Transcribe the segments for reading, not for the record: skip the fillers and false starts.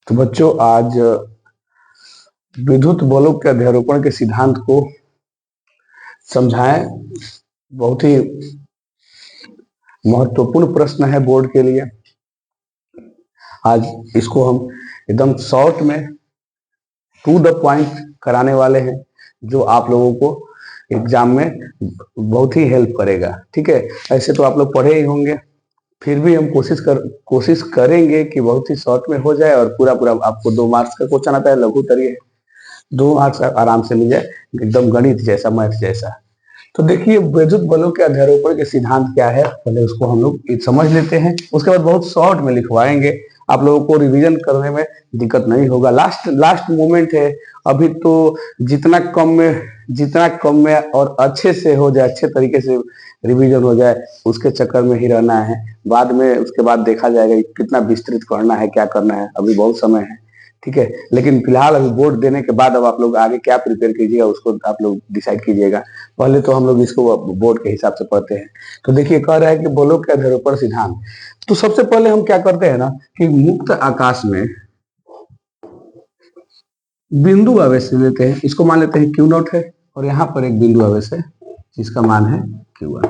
तो बच्चों आज विद्युत बलों के अध्यारोपण के सिद्धांत को समझाएं। बहुत ही महत्वपूर्ण प्रश्न है बोर्ड के लिए। आज इसको हम एकदम शॉर्ट में टू द पॉइंट कराने वाले हैं, जो आप लोगों को एग्जाम में बहुत ही हेल्प करेगा। ठीक है, ऐसे तो आप लोग पढ़े ही होंगे, फिर भी हम कोशिश करेंगे कि बहुत ही शॉर्ट में हो जाए और पूरा आपको 2 मार्क्स का क्वेश्चन आता है, लघुत्तरीय 2 मार्क्स आराम से मिल जाए, एकदम गणित जैसा, मैथ जैसा। तो देखिए विद्युत बलों के अध्यारोपण के सिद्धांत क्या है, पहले उसको हम लोग समझ लेते हैं, उसके बाद बहुत शॉर्ट में लिखवाएंगे। आप लोगों को रिवीजन करने में दिक्कत नहीं होगा। लास्ट मोमेंट है अभी, तो जितना कम में और अच्छे से हो जाए, अच्छे तरीके से रिवीजन हो जाए, उसके चक्कर में ही रहना है। बाद में उसके बाद देखा जाएगा कितना विस्तृत करना है, क्या करना है, अभी बहुत समय है। ठीक है, लेकिन फिलहाल अभी बोर्ड देने के बाद अब आप लोग आगे क्या प्रिपेयर कीजिएगा उसको आप लोग डिसाइड कीजिएगा। पहले तो हम लोग इसको बोर्ड के हिसाब से पढ़ते हैं। तो देखिए कह रहा है कि बलों के अध्यारोपण सिद्धांत। तो सबसे पहले हम क्या करते हैं ना कि मुक्त आकाश में बिंदु आवेश लेते हैं, इसको मान लेते हैं क्यू नॉट है, और यहाँ पर एक बिंदु आवेश है जिसका मान है क्यू वन।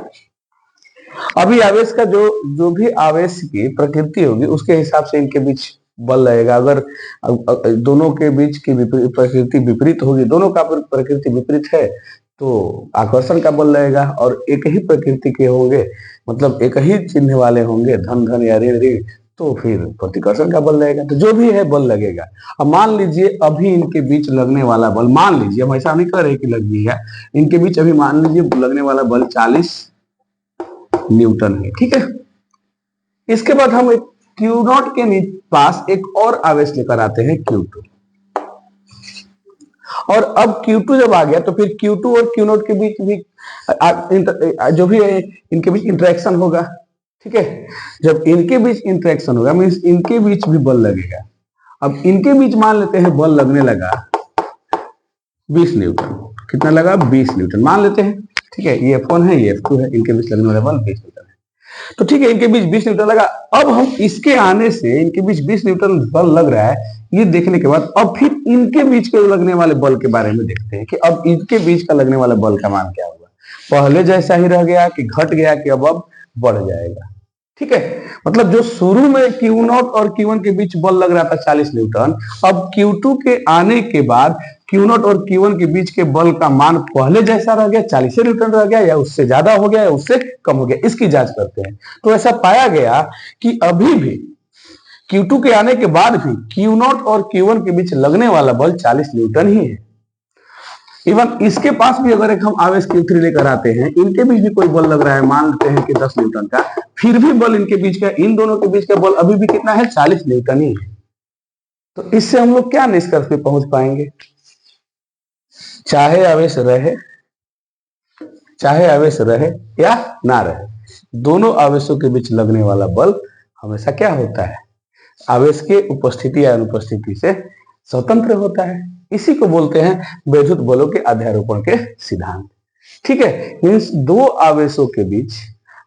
अभी आवेश का जो भी आवेश की प्रकृति होगी उसके हिसाब से इनके बीच बल लगेगा। अगर दोनों के बीच की प्रकृति विपरीत होगी, दोनों का प्रकृति विपरीत है, तो आकर्षण का बल लगेगा। और एक ही प्रकृति के होंगे, मतलब एक ही चिन्ह वाले होंगे, धन धन या ऋण ऋण, तो फिर प्रतिकर्षण का बल लगेगा। तो जो भी है बल लगेगा। अब मान लीजिए अभी इनके बीच लगने वाला बल, मान लीजिए, हम ऐसा नहीं कर रहे कि लग गई है, इनके बीच अभी मान लीजिए लगने वाला बल 40 न्यूटन है। ठीक है, इसके बाद हम एक क्यू नॉट के पास एक और आवेश लेकर आते हैं Q2, और अब Q2 जब आ गया तो फिर Q2 और Q नॉट के बीच भी जो भी है इनके बीच इंटरेक्शन होगा। ठीक है, जब इनके बीच इंटरेक्शन होगा मीन्स इनके बीच भी बल लगेगा। अब इनके बीच मान लेते हैं बल लगने लगा 20 न्यूटन। कितना लगा? 20 न्यूटन मान लेते हैं। ठीक है, ये F1 है, ये F2 है, इनके बीच लगने वाला बल 20 न्यूटन है। तो ठीक है, इनके बीच 20 न्यूटन लगा। अब हम इसके आने से इनके बीच 20 न्यूटन बल लग रहा है, ये देखने के बाद अब फिर इनके बीच के लगने वाले बल के बारे में देखते हैं कि अब इनके बीच का लगने वाला बल का मान क्या होगा। पहले जैसा ही रह गया कि घट गया कि अब बढ़ जाएगा। ठीक है, मतलब जो शुरू में Q0 और Q1 के बीच बल लग रहा था 40 न्यूटन, अब Q2 के आने के बाद Q0 और Q1 के बीच के बल का मान पहले जैसा रह गया, 40 न्यूटन रह गया, या उससे ज्यादा हो गया, या उससे कम हो गया। इसकी जांच करते हैं। तो ऐसा पाया गया कि अभी भी Q2 के आने के बाद भी Q0 और Q1 के बीच लगने वाला बल 40 न्यूटन ही है। इवन इसके पास भी अगर एक हम आवेश Q3 लेकर आते हैं, इनके बीच भी कोई बल लग रहा है, मान लेते हैं कि 10 न्यूटन का, फिर भी बल इनके बीच का, इन दोनों के बीच का बल अभी भी कितना है? 40 न्यूटन ही है। तो इससे हम लोग क्या निष्कर्ष पे पहुंच पाएंगे? चाहे आवेश रहे या ना रहे, दोनों आवेशों के बीच लगने वाला बल हमेशा क्या होता है? आवेश के उपस्थिति या अनुपस्थिति से स्वतंत्र होता है। इसी को बोलते हैं विद्युत बलों के अध्यारोपण के सिद्धांत। ठीक है, मीन्स दो आवेशों के बीच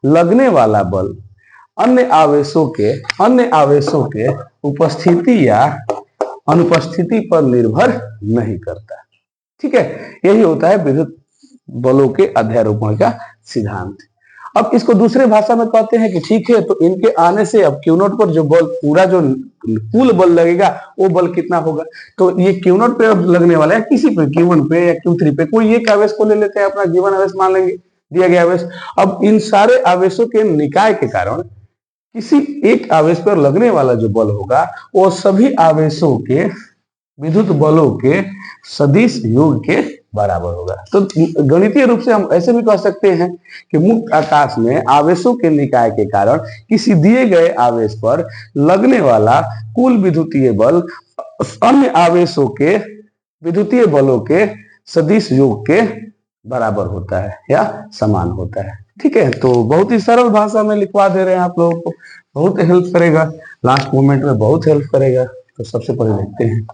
लगने वाला बल अन्य आवेशों के उपस्थिति या अनुपस्थिति पर निर्भर नहीं करता। ठीक है, यही होता है विद्युत बलों के अध्यारोपण का सिद्धांत। अब इसको दूसरे भाषा में कहते हैं कि ठीक है, तो इनके आने से अब Q0 पर जो बल, पूरा जो कुल बल लगेगा वो बल कितना होगा? तो ये Q0 पे अब लगने वाला है, किसी पे, Q1 पे या Q3 पे, कोई एक आवेश को ले लेते हैं, अपना गिवन आवेश मान लेंगे, दिया गया आवेश। अब इन सारे आवेशों के निकाय के कारण किसी एक आवेश पर लगने वाला जो बल होगा वो सभी आवेशों के विद्युत बलों के सदिश योग के बराबर होगा। तो गणितीय रूप से हम ऐसे भी कह सकते हैं कि मुक्त आकाश में आवेशों के निकाय के कारण किसी दिए गए आवेश पर लगने वाला कुल विद्युतीय बल अन्य आवेशों के विद्युतीय बलों के सदिश योग के बराबर होता है या समान होता है। ठीक है, तो बहुत ही सरल भाषा में लिखवा दे रहे हैं आप लोगों को, बहुत हेल्प करेगा, लास्ट मोमेंट में बहुत हेल्प करेगा। तो सबसे पहले देखते हैं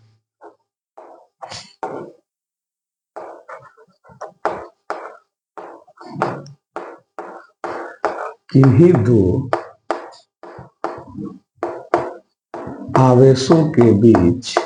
किन्हीं दो आवेशों के बीच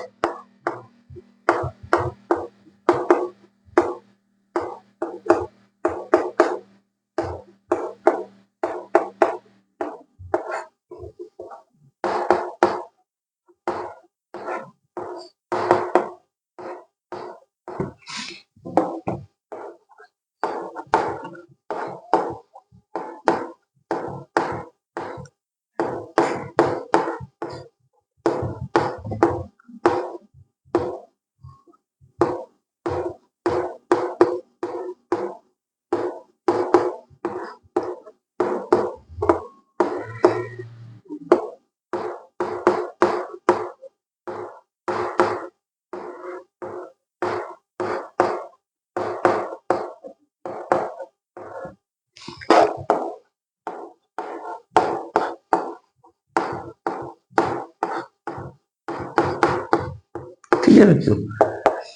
बच्चों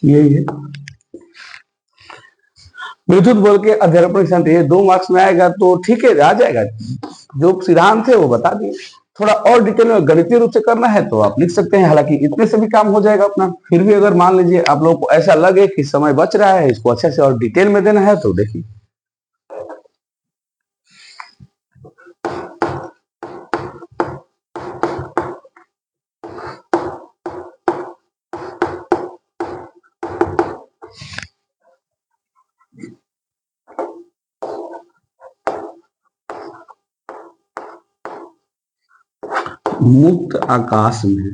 यही है विद्युत बल के अध्यारोपण सिद्धांत। ये 2 मार्क्स में आएगा तो ठीक है, आ जाएगा। जो सिद्धांत है वो बता दिए। थोड़ा और डिटेल में गणितीय रूप से करना है तो आप लिख सकते हैं, हालांकि इतने से भी काम हो जाएगा अपना। फिर भी अगर मान लीजिए आप लोगों को ऐसा लगे कि समय बच रहा है, इसको अच्छे से और डिटेल में देना है तो देखिए। मुक्त आकाश में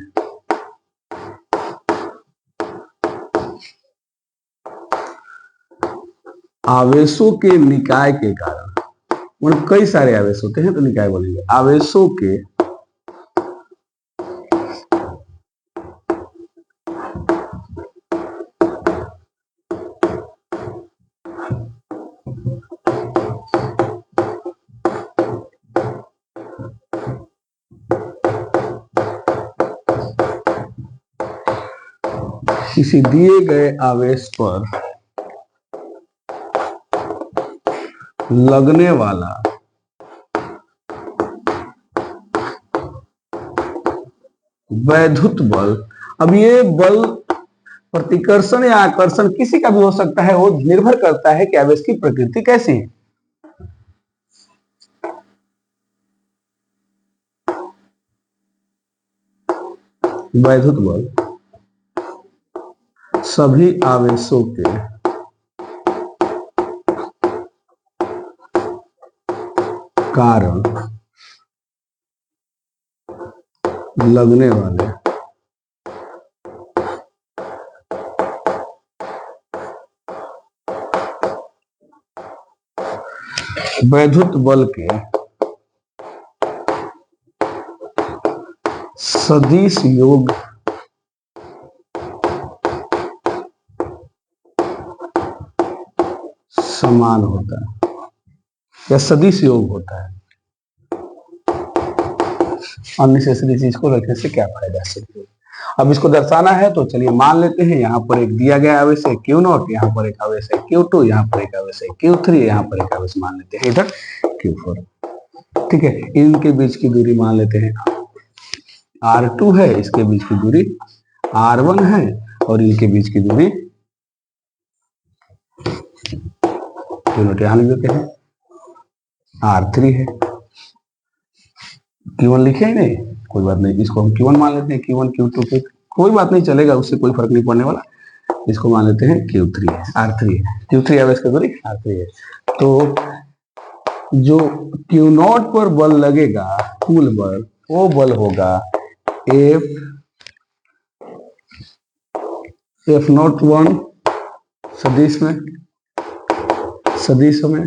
आवेशों के निकाय के कारण, कई सारे आवेश होते हैं तो निकाय बोलेंगे। आवेशों के किसी दिए गए आवेश पर लगने वाला वैद्युत बल। अब ये बल प्रतिकर्षण या आकर्षण किसी का भी हो सकता है, वो निर्भर करता है कि आवेश की प्रकृति कैसी है। वैद्युत बल सभी आवेशों के कारण लगने वाले वैद्युत बल के सदिश योग समान होता है या सदिश योग होता है। अननेसेसरी चीज को रखने से क्या फायदा है। अब इसको दर्शाना है तो चलिए मान लेते हैं, यहाँ पर एक दिया गया आवेश है Q0, यहाँ पर एक आवेश है Q2, यहाँ पर एक आवेश है Q3, यहाँ पर एक आवेश मान लेते हैं इधर Q4। ठीक है, इनके बीच की दूरी मान लेते हैं R2 है, इसके बीच की दूरी R1 है और इनके बीच की दूरी Q0 यहाँ लिख देते हैं R3 है। Q1 लिखे ही नहीं, कोई बात नहीं, इसको हम Q1 मान लेते हैं। Q1 Q2 के कोई बात नहीं चलेगा, उससे कोई फर्क नहीं पड़ने वाला। इसको मान लेते हैं Q3 है, R3 है। Q3 आवेश की दूरी R3 है। तो जो Q0 पर बल लगेगा, कुल बल, वो बल होगा F01 सदिश में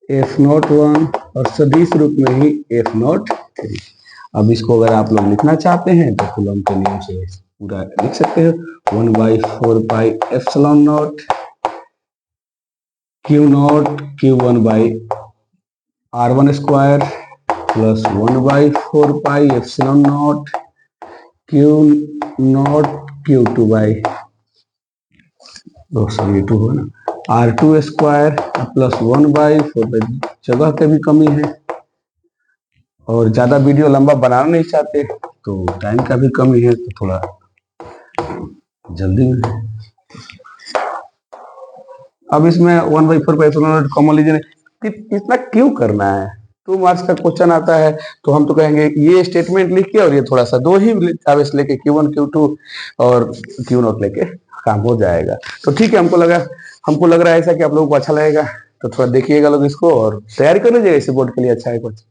F01 और सदिश रूप में ही F03। अब इसको अगर आप लोग लिखना चाहते हैं तो कूलम के नियम से पूरा लिख सकते हो। 1/4 pi epsilon not Q0 Q1 by R1 square plus 1/4 pi epsilon not Q0 Q2 by ये 2 होगा ना R2 स्क्वायर प्लस 1/4। जगह की भी कमी है और ज्यादा वीडियो लंबा बनाना नहीं चाहते तो टाइम का भी कमी है, तो थोड़ा जल्दी में। अब इसमें 1/4 कॉमन लीजिए, इतना क्यों करना है? 2 मार्क्स का क्वेश्चन आता है तो हम तो कहेंगे ये स्टेटमेंट लिख के और ये थोड़ा सा 2 ही आवेश लेके Q1 Q2 और Q0 लेके काम हो जाएगा। तो ठीक है, हमको लग रहा है ऐसा कि आप लोगों को अच्छा लगेगा, तो थोड़ा देखिएगा लोग इसको और तैयारी कर लीजिएगा इस बोर्ड के लिए। अच्छा है कुछ।